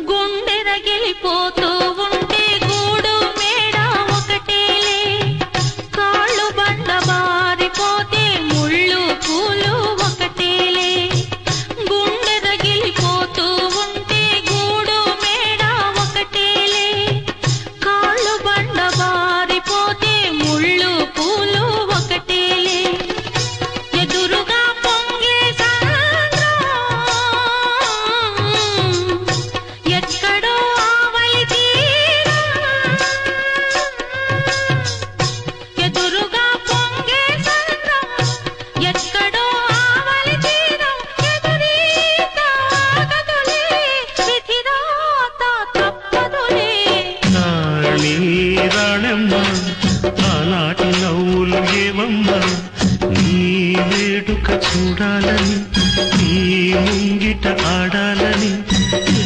గుండె రగిలిపోతూ ఉంటే గూడు మేడ ఒకటేలే కాళ్ళు బండ బారిపోతే ముళ్ళు పూలు ఒకటేలే గుండె రగిలిపోతూ ఉంటే గూడు మేడ ఒకటేలే కాళ్ళు బండ బారిపోతే ముళ్ళు పూలు ఒకటేలే ఎదురుగా పొంగే ఎక్కడో ఆవలి తీరం ఎదురుగా పొంగే సంద్రం ఎక్కడో ఆవలి తీరం ఎదురీత ఆగదులే విధిరాత తప్పదులే నాళీ రాణమ్మ ఆనాటి నవ్వులు ఏవమ్మా నీ వేడుక చూడాలని నీ ముంగిట ఆడాలని